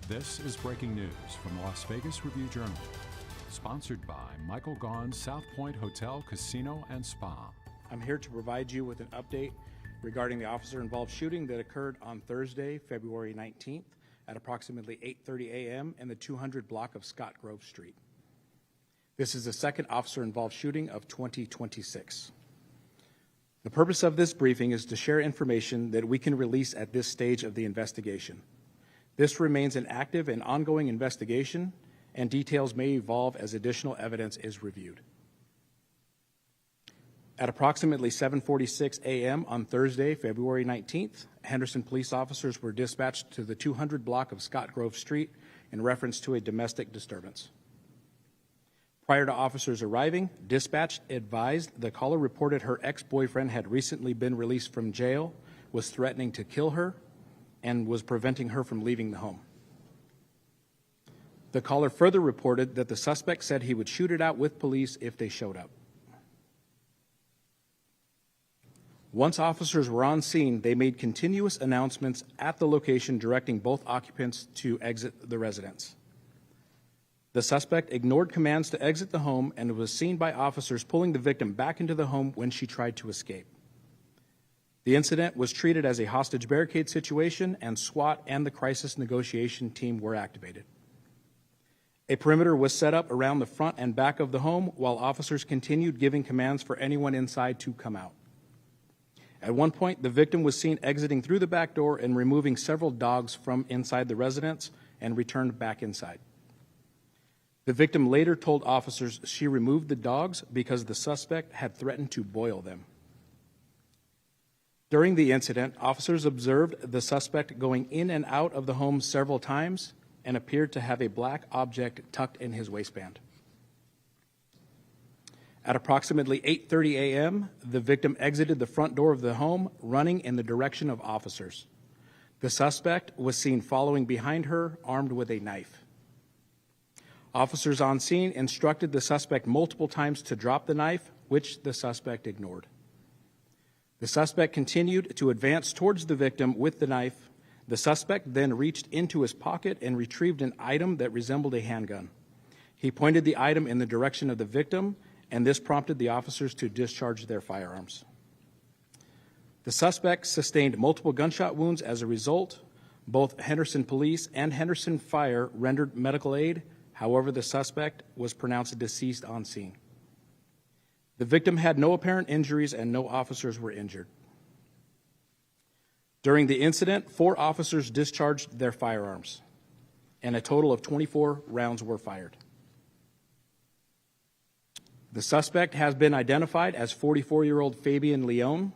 This is breaking news from the Las Vegas Review-Journal, sponsored by Michael Gaughan's South Point Hotel, Casino, and Spa. I'm here to provide you with an update regarding the officer-involved shooting that occurred on Thursday, February 19th at approximately 8:30 a.m. in the 200 block of Scott Grove Street. This is the second officer-involved shooting of 2026. The purpose of this briefing is to share information that we can release at this stage of the investigation. This remains an active and ongoing investigation, and details may evolve as additional evidence is reviewed. At approximately 7:46 a.m. on Thursday, February 19th, Henderson police officers were dispatched to the 200 block of Scott Grove Street in reference to a domestic disturbance. Prior to officers arriving, dispatch advised the caller reported her ex-boyfriend had recently been released from jail, was threatening to kill her, and was preventing her from leaving the home. The caller further reported that the suspect said he would shoot it out with police if they showed up. Once officers were on scene, they made continuous announcements at the location directing both occupants to exit the residence. The suspect ignored commands to exit the home and was seen by officers pulling the victim back into the home when she tried to escape. The incident was treated as a hostage barricade situation, and SWAT and the crisis negotiation team were activated. A perimeter was set up around the front and back of the home while officers continued giving commands for anyone inside to come out. At one point, the victim was seen exiting through the back door and removing several dogs from inside the residence and returned back inside. The victim later told officers she removed the dogs because the suspect had threatened to boil them. During the incident, officers observed the suspect going in and out of the home several times and appeared to have a black object tucked in his waistband. At approximately 8:30 a.m., the victim exited the front door of the home, running in the direction of officers. The suspect was seen following behind her, armed with a knife. Officers on scene instructed the suspect multiple times to drop the knife, which the suspect ignored. The suspect continued to advance towards the victim with the knife. The suspect then reached into his pocket and retrieved an item that resembled a handgun. He pointed the item in the direction of the victim, and this prompted the officers to discharge their firearms. The suspect sustained multiple gunshot wounds as a result. Both Henderson Police and Henderson Fire rendered medical aid. However, the suspect was pronounced deceased on scene. The victim had no apparent injuries and no officers were injured. During the incident, 4 officers discharged their firearms, and a total of 24 rounds were fired. The suspect has been identified as 44-year-old Fabian Leone.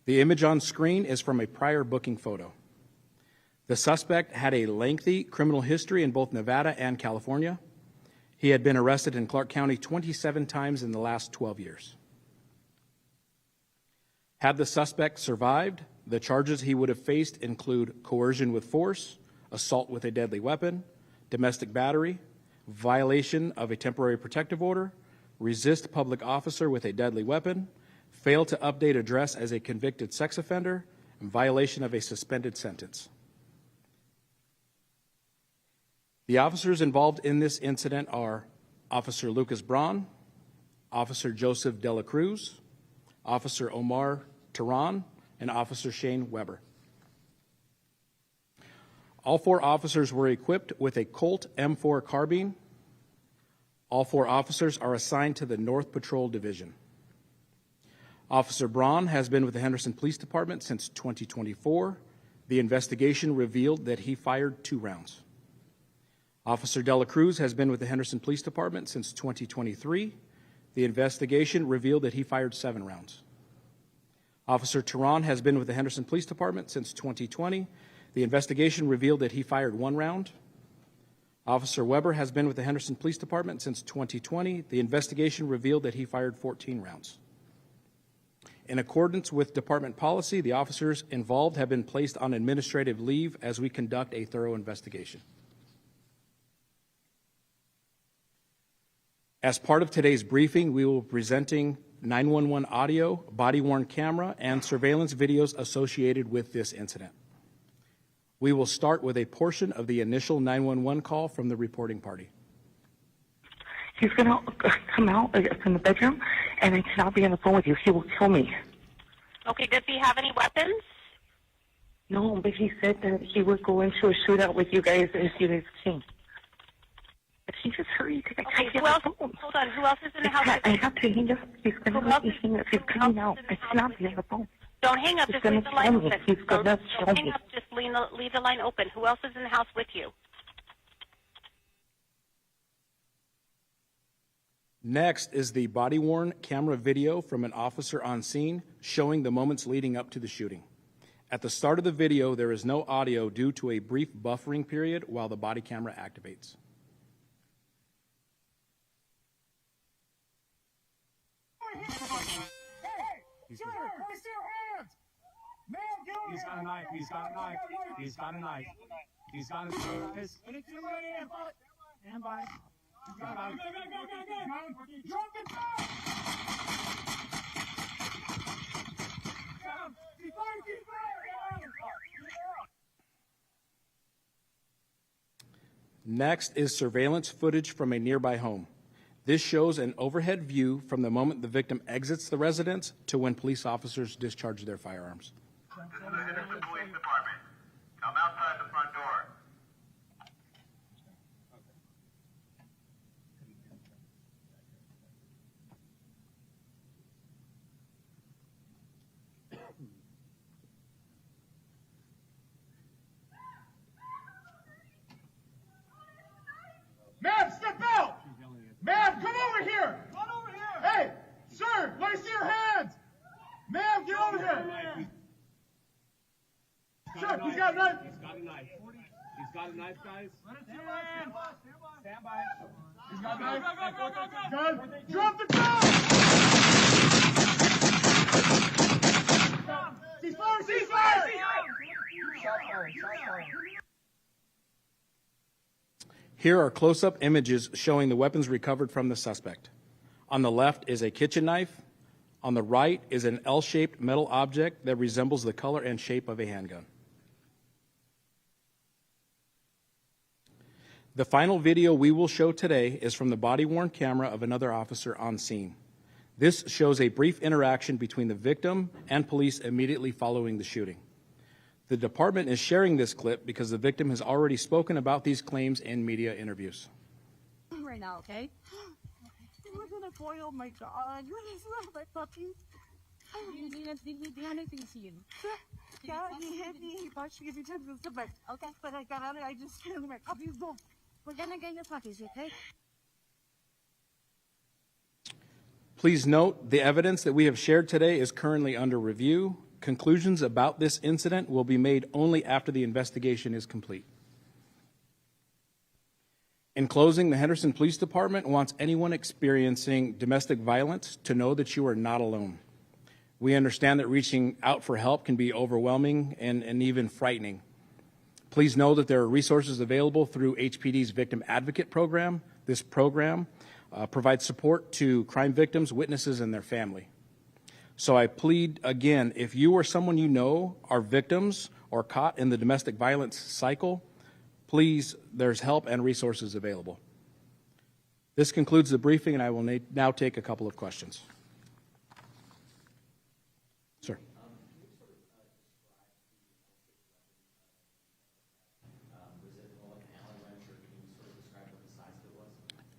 The image on screen is from a prior booking photo. The suspect had a lengthy criminal history in both Nevada and California. He had been arrested in Clark County 27 times in the last 12 years. Had the suspect survived, the charges he would have faced include coercion with force, assault with a deadly weapon, domestic battery, violation of a temporary protective order, resist public officer with a deadly weapon, fail to update address as a convicted sex offender, and violation of a suspended sentence. The officers involved in this incident are Officer Lucas Braun, Officer Joseph Dela Cruz, Officer Omar Tehran, and Officer Shane Weber. All 4 officers were equipped with a Colt M4 carbine. All 4 officers are assigned to the North Patrol Division. Officer Braun has been with the Henderson Police Department since 2024. The investigation revealed that he fired 2 rounds. Officer Dela Cruz has been with the Henderson Police Department since 2023. The investigation revealed that he fired 7 rounds. Officer Tehran has been with the Henderson Police Department since 2020. The investigation revealed that he fired 1 round. Officer Weber has been with the Henderson Police Department since 2020. The investigation revealed that he fired 14 rounds. In accordance with department policy, the officers involved have been placed on administrative leave as we conduct a thorough investigation. As part of today's briefing, we will be presenting 911 audio, body-worn camera, and surveillance videos associated with this incident. We will start with a portion of the initial 911 call from the reporting party. He's going to come out from the bedroom, and I cannot be on the phone with you. He will kill me. Okay, does he have any weapons? No, but he said that he would go into a shootout with you guys as you guys came. But he just hurry because I can't get who else? the phone. Hold on, who else is in the house? I have to hang up. He's going to make me hang up. He's coming out. I cannot be on the phone. Don't hang up, He's just gonna leave the line kill me. open. He's gonna Don't kill hang me. up, just leave the line open. Who else is in the house with you? Next is the body-worn camera video from an officer on scene showing the moments leading up to the shooting. At the start of the video, there is no audio due to a brief buffering period while the body camera activates. He's got a knife. He's got a knife. He's got a knife. He's got a knife. Stand by. He's got a knife. Next is surveillance footage from a nearby home. This shows an overhead view from the moment the victim exits the residence to when police officers discharge their firearms. This is the Henderson Police Department. Come outside the front door. Ma'am, step out! Ma'am, come over here! Come over here! Hey, sir, let me see your hands! Ma'am, get over here! Sir, he's got a knife! He's got a knife. He's got a knife, guys. Let us see your hands! Stand by. He's got a knife. Gun. Drop the gun! Ceasefire! Ceasefire! Here are close-up images showing the weapons recovered from the suspect. On the left is a kitchen knife. On the right is an L-shaped metal object that resembles the color and shape of a handgun. The final video we will show today is from the body-worn camera of another officer on scene. This shows a brief interaction between the victim and police immediately following the shooting. The department is sharing this clip because the victim has already spoken about these claims in media interviews. Right now, okay? It wasn't a boy, oh my God. What is that, my puppy? Hindi natin seen. Yeah, he hit me, he punched me a few times in the stomach. Okay. But I got out of it, I just killed my puppies both. We're gonna get your puppies, okay? Please note, the evidence that we have shared today is currently under review. Conclusions about this incident will be made only after the investigation is complete. In closing, the Henderson Police Department wants anyone experiencing domestic violence to know that you are not alone. We understand that reaching out for help can be overwhelming and even frightening. Please know that there are resources available through HPD's Victim Advocate Program. This program provides support to crime victims, witnesses, and their family. So I plead again, if you or someone you know are victims or caught in the domestic violence cycle, please, there's help and resources available. This concludes the briefing, and I will now take a couple of questions. Sir.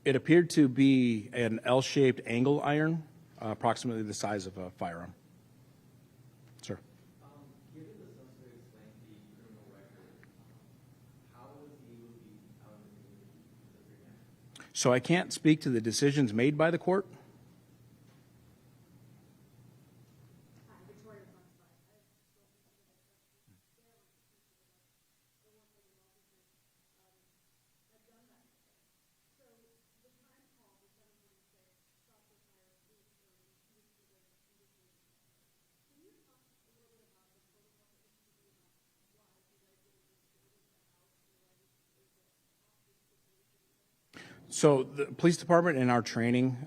It appeared to be an L-shaped angle iron, approximately the size of a firearm. Sir. Given the suspect's lengthy criminal record, how was he able to be out in the community? So I can't speak to the decisions made by the court. So the police department in our training,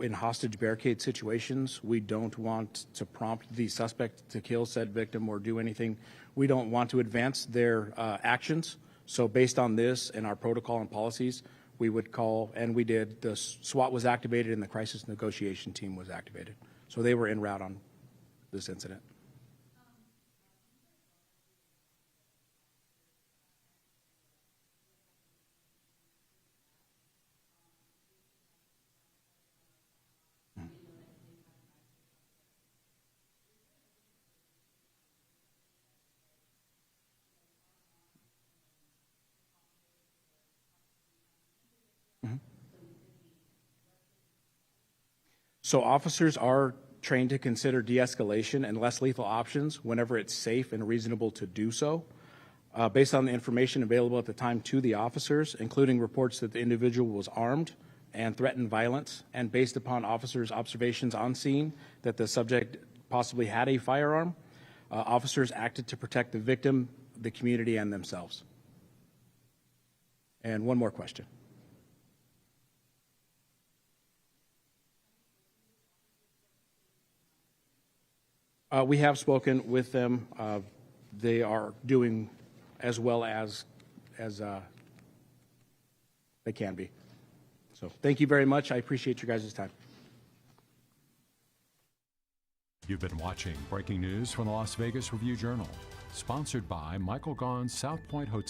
in hostage barricade situations, we don't want to prompt the suspect to kill said victim or do anything. We don't want to advance their actions. So based on this and our protocol and policies, we would call, and we did, the SWAT was activated and the crisis negotiation team was activated. So they were en route on this incident. So officers are trained to consider de-escalation and less lethal options whenever it's safe and reasonable to do so. Based on the information available at the time to the officers, including reports that the individual was armed and threatened violence, and based upon officers' observations on scene that the subject possibly had a firearm, officers acted to protect the victim, the community, and themselves. And one more question. We have spoken with them. They are doing as well as they can be. So thank you very much. I appreciate your guys' time. You've been watching breaking news from the Las Vegas Review-Journal, sponsored by Michael Gaughan's South Point Hotel.